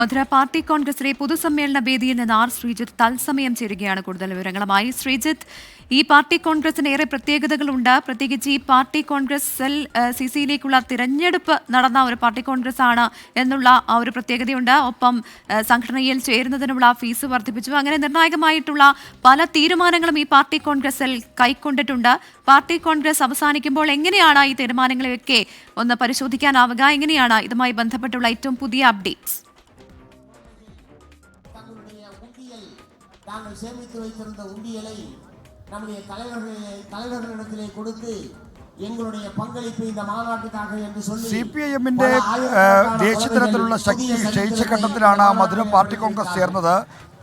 മധുര party കോൺഗ്രസിലെ പൊതുസമ്മേളന വേദിയിൽ നിന്ന് ആർ ശ്രീജിത്ത് തത്സമയം ചേരുകയാണ്. കൂടുതൽ വിവരങ്ങളുമായി ശ്രീജിത്ത്, ഈ പാർട്ടി കോൺഗ്രസിന് ഏറെ പ്രത്യേകതകളുണ്ട്. പ്രത്യേകിച്ച് ഈ പാർട്ടി കോൺഗ്രസിൽ സിസിയിലേക്കുള്ള തിരഞ്ഞെടുപ്പ് നടന്ന ഒരു പാർട്ടി കോൺഗ്രസ് ആണ് എന്നുള്ള ആ ഒരു പ്രത്യേകതയുണ്ട്. ഒപ്പം സംഘടനയിൽ ചേരുന്നതിനുള്ള ഫീസ് വർദ്ധിപ്പിച്ചു. അങ്ങനെ നിർണായകമായിട്ടുള്ള പല തീരുമാനങ്ങളും ഈ പാർട്ടി കോൺഗ്രസിൽ കൈക്കൊണ്ടിട്ടുണ്ട്. പാർട്ടി കോൺഗ്രസ് അവസാനിക്കുമ്പോൾ എങ്ങനെയാണ് ഈ തീരുമാനങ്ങളെയൊക്കെ ഒന്ന് പരിശോധിക്കാനാവുക? എങ്ങനെയാണ് ഇതുമായി ബന്ധപ്പെട്ടുള്ള ഏറ്റവും പുതിയ അപ്ഡേറ്റ്സ്? தாங்கள் சேமித்து வைத்திருந்த உண்டியலை நம்முடைய தலைவர்களிடத்திலே கொடுத்து எங்களுடைய பங்களிப்பு இந்த மாநாட்டுக்காக என்று சொல்லி സിപിഐഎമ്മിന്റെ ദേശീയ തലത്തിലുള്ള ശക്തി ക്ഷയിച്ച ഘട്ടത്തിലാണ് മധുര പാർട്ടി കോൺഗ്രസ് ചേർന്നത്.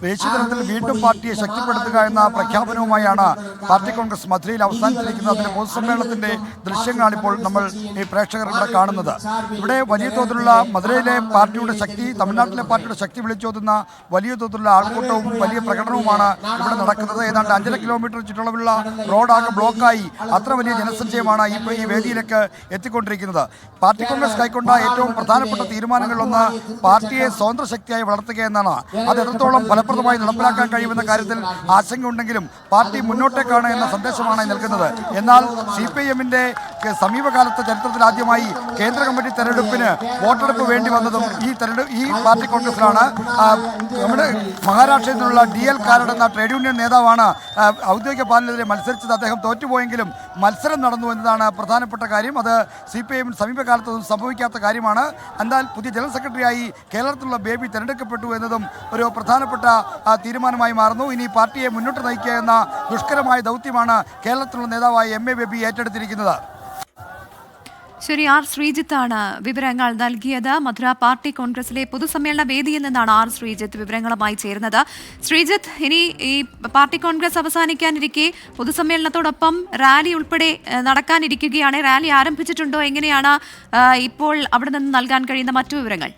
ദേശീയ തലത്തിൽ വീണ്ടും പാർട്ടിയെ ശക്തിപ്പെടുത്തുക എന്ന പ്രഖ്യാപനവുമായാണ് പാർട്ടി കോൺഗ്രസ് മധുരയിൽ അവസാനിച്ചിരിക്കുന്നത്. അതിന്റെ പൊതുസമ്മേളനത്തിന്റെ ദൃശ്യങ്ങളാണ് ഇപ്പോൾ നമ്മൾ ഈ പ്രേക്ഷകർ ഇവിടെ കാണുന്നത്. ഇവിടെ വലിയ തോതിലുള്ള മധുരയിലെ പാർട്ടിയുടെ ശക്തി, തമിഴ്നാട്ടിലെ പാർട്ടിയുടെ ശക്തി വിളിച്ചോതുന്ന വലിയ തോതിലുള്ള ആൾക്കൂട്ടവും വലിയ പ്രകടനവുമാണ് ഇവിടെ നടക്കുന്നത്. ഏതാണ്ട് 5.5 കിലോമീറ്റർ ചുറ്റളവുള്ള റോഡാകെ ബ്ലോക്കായി അത്ര വലിയ ജനസഞ്ചയമാണ് ഈ വേദിയിലേക്ക് എത്തിക്കൊണ്ടിരിക്കുന്നത്. പാർട്ടി കോൺഗ്രസ് കൈക്കൊണ്ട ഏറ്റവും പ്രധാനപ്പെട്ട തീരുമാനങ്ങളിലൊന്ന് പാർട്ടിയെ സ്വതന്ത്ര ശക്തിയായി വളർത്തുക എന്നാണ്. അത് എത്രത്തോളം ഫലപ്രദമായി നടപ്പിലാക്കാൻ കഴിയുമെന്ന കാര്യത്തിൽ ആശങ്കയുണ്ടെങ്കിലും പാർട്ടി മുന്നോട്ടേക്കാണ് എന്ന സന്ദേശമാണ് നൽകുന്നത്. എന്നാൽ സിപിഐഎമ്മിന്റെ സമീപകാലത്തെ ചരിത്രത്തിൽ ആദ്യമായി കേന്ദ്ര കമ്മിറ്റി തെരഞ്ഞെടുപ്പിന് വോട്ടെടുപ്പ് വേണ്ടി വന്നതും ഈ പാർട്ടി കോൺഗ്രസിലാണ്. നമ്മുടെ മഹാരാഷ്ട്രയിൽ നിന്നുള്ള DL കാരഡ് എന്ന ട്രേഡ് യൂണിയൻ നേതാവാണ് ഔദ്യോഗിക പാനലിനെതിരെ മത്സരിച്ചത്. അദ്ദേഹം തോറ്റുപോയെങ്കിലും മത്സരം നടന്നു എന്നതാണ് പ്രധാനപ്പെട്ട കാര്യം. അത് സിപിഐഎമ്മിന് സമീപകാലത്തൊന്നും സംഭവിക്കാത്ത കാര്യമാണ്. എന്നാൽ പുതിയ ജനറൽ സെക്രട്ടറിയായി കേരളത്തിലുള്ള ബേബി തെരഞ്ഞെടുക്കപ്പെട്ടു എന്നതും ഒരു പ്രധാനപ്പെട്ട തീരുമാനമായി മാറുന്നു. ഇനി പാർട്ടിയെ മുന്നോട്ട് നയിക്കുക എന്ന ദുഷ്കരമായ ദൗത്യമാണ് കേരളത്തിലുള്ള നേതാവായ MA ബേബി ഏറ്റെടുത്തിരിക്കുന്നത്. ശരി, ആർ ശ്രീജിത്താണ് വിവരങ്ങൾ നൽകിയത്. മധുര പാർട്ടി കോൺഗ്രസിലെ പൊതുസമ്മേളന വേദിയിൽ നിന്നാണ് ആർ ശ്രീജിത്ത് വിവരങ്ങളുമായി ചേരുന്നത്. ശ്രീജിത്ത്, ഇനി ഈ പാർട്ടി കോൺഗ്രസ് അവസാനിക്കാനിരിക്കെ പൊതുസമ്മേളനത്തോടൊപ്പം റാലി ഉൾപ്പെടെ നടക്കാനിരിക്കുകയാണ്. റാലി ആരംഭിച്ചിട്ടുണ്ടോ? എങ്ങനെയാണ് ഇപ്പോൾ അവിടെ നിന്ന് നൽകാൻ കഴിയുന്ന മറ്റു വിവരങ്ങൾ?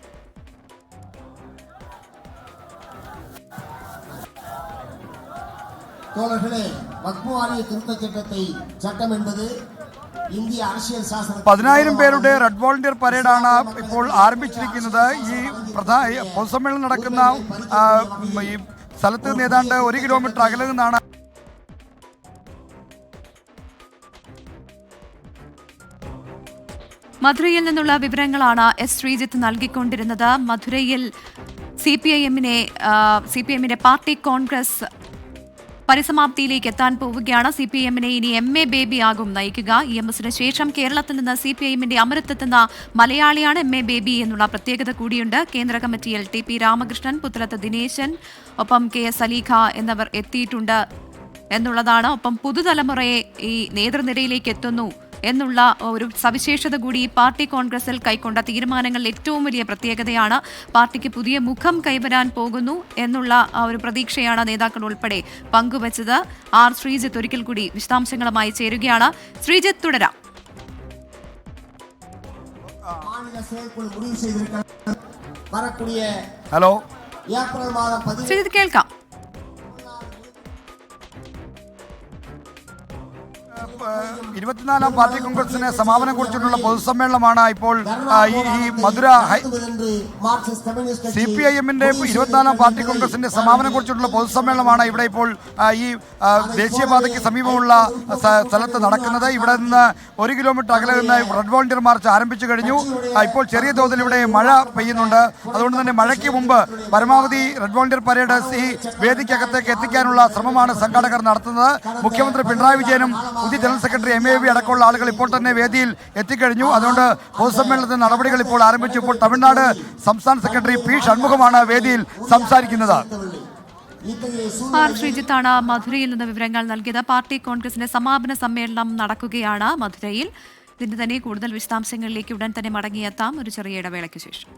தோழர்களே, வக்ஃப் வாரிய திருத்தச் சட்டத்தை சட்டம் என்பது இந்திய அரசியல் சாசன 10,000 പേരുടെ റെഡ് വോളണ്ടിയർ പരേഡാണ് ഇപ്പോൾ ആരംഭിച്ചിരിക്കുന്നത്. ഈ പൊതുസമ്മേളനം നടക്കുന്ന ഈ സ്ഥലത്ത് നിന്ന് ഏതാണ്ട് 1 കിലോമീറ്റർ അകലെ നിന്നാണ് മധുരയിൽ നിന്നുള്ള വിവരങ്ങളാണ് എസ് ശ്രീജിത്ത് നൽകിക്കൊണ്ടിരുന്നത്. മധുരയിൽ സിപിഐഎമ്മിന്റെ പാർട്ടി കോൺഗ്രസ് പരിസമാപ്തിയിലേക്ക് എത്താൻ പോവുകയാണ്. സിപിഐഎമ്മിനെ ഇനി MA ബേബി ആകും നയിക്കുക. EMSന് ശേഷം കേരളത്തിൽ നിന്ന് സിപിഐഎമ്മിന്റെ അമരത്തെത്തുന്ന മലയാളിയാണ് MA ബേബി എന്നുള്ള പ്രത്യേകത കൂടിയുണ്ട്. കേന്ദ്ര കമ്മിറ്റിയിൽ TP രാമകൃഷ്ണൻ, പുത്തലത്ത് ദിനേശൻ, ഒപ്പം KS അലീഖ എന്നിവർ എത്തിയിട്ടുണ്ട് എന്നുള്ളതാണ്. ഒപ്പം പുതുതലമുറയെ ഈ നേതൃനിരയിലേക്ക് എത്തുന്നു എന്നുള്ള ഒരു സവിശേഷത കൂടി ഈ പാർട്ടി കോൺഗ്രസിൽ കൈക്കൊണ്ട തീരുമാനങ്ങളിൽ ഏറ്റവും വലിയ പ്രത്യേകതയാണ്. പാർട്ടിക്ക് പുതിയ മുഖം കൈവരാൻ പോകുന്നു എന്നുള്ള ഒരു പ്രതീക്ഷയാണ് നേതാക്കൾ ഉൾപ്പെടെ പങ്കുവച്ചത്. ആർ ശ്രീജിത്ത് ഒരിക്കൽ കൂടി വിശദാംശങ്ങളുമായി ചേരുകയാണ്. ശ്രീജിത്ത്, തുടരാം. ഹലോ ശ്രീജിത്ത്, കേൾക്കാം. 24ാം പാർട്ടി കോൺഗ്രസിന് സമാപനം കുറിച്ചിട്ടുള്ള പൊതുസമ്മേളനമാണ് ഇപ്പോൾ ഈ മധുര സിപിഐഎമ്മിന്റെ 24ാം പാർട്ടി കോൺഗ്രസിന്റെ സമാപനം കുറിച്ചിട്ടുള്ള പൊതുസമ്മേളനമാണ് ഇവിടെ ഇപ്പോൾ ഈ ദേശീയപാതയ്ക്ക് സമീപമുള്ള സ്ഥലത്ത് നടക്കുന്നത്. ഇവിടെ നിന്ന് 1 കിലോമീറ്റർ അകലെ നിന്ന് റെഡ് വോളണ്ടിയർ മാർച്ച് ആരംഭിച്ചു കഴിഞ്ഞു. ഇപ്പോൾ ചെറിയ തോതിൽ ഇവിടെ മഴ പെയ്യുന്നുണ്ട്. അതുകൊണ്ട് തന്നെ മഴയ്ക്ക് മുമ്പ് പരമാവധി റെഡ് വോളണ്ടിയർ പരേഡ് ഈ വേദിക്കകത്തേക്ക് എത്തിക്കാനുള്ള ശ്രമമാണ് സംഘാടകർ നടത്തുന്നത്. മുഖ്യമന്ത്രി പിണറായി വിജയനും പുതിയ ജനറൽ സെക്രട്ടറി MA ബേബി അടക്കമുള്ള ആളുകൾ ഇപ്പോൾ തന്നെ വേദിയിൽ എത്തിക്കഴിഞ്ഞു. അതുകൊണ്ട് പൊതുസമ്മേളനത്തിന്റെ നടപടികൾ ഇപ്പോൾ ആരംഭിച്ചു. ഇപ്പോൾ തമിഴ്നാട് സംസ്ഥാന സെക്രട്ടറി P ഷൺമുഖമാണ് വേദിയിൽ സംസാരിക്കുന്നത്. ആർ ശ്രീജിത്താണ് മധുരയിൽ നിന്ന് വിവരങ്ങൾ നൽകിയത്. പാർട്ടി കോൺഗ്രസിന്റെ സമാപന സമ്മേളനം നടക്കുകയാണ് മധുരയിൽ. ഇതിന്റെ തന്നെ കൂടുതൽ വിശദാംശങ്ങളിലേക്ക് ഉടൻ തന്നെ മടങ്ങിയെത്താം ഒരു ചെറിയ ഇടവേളയ്ക്ക് ശേഷം.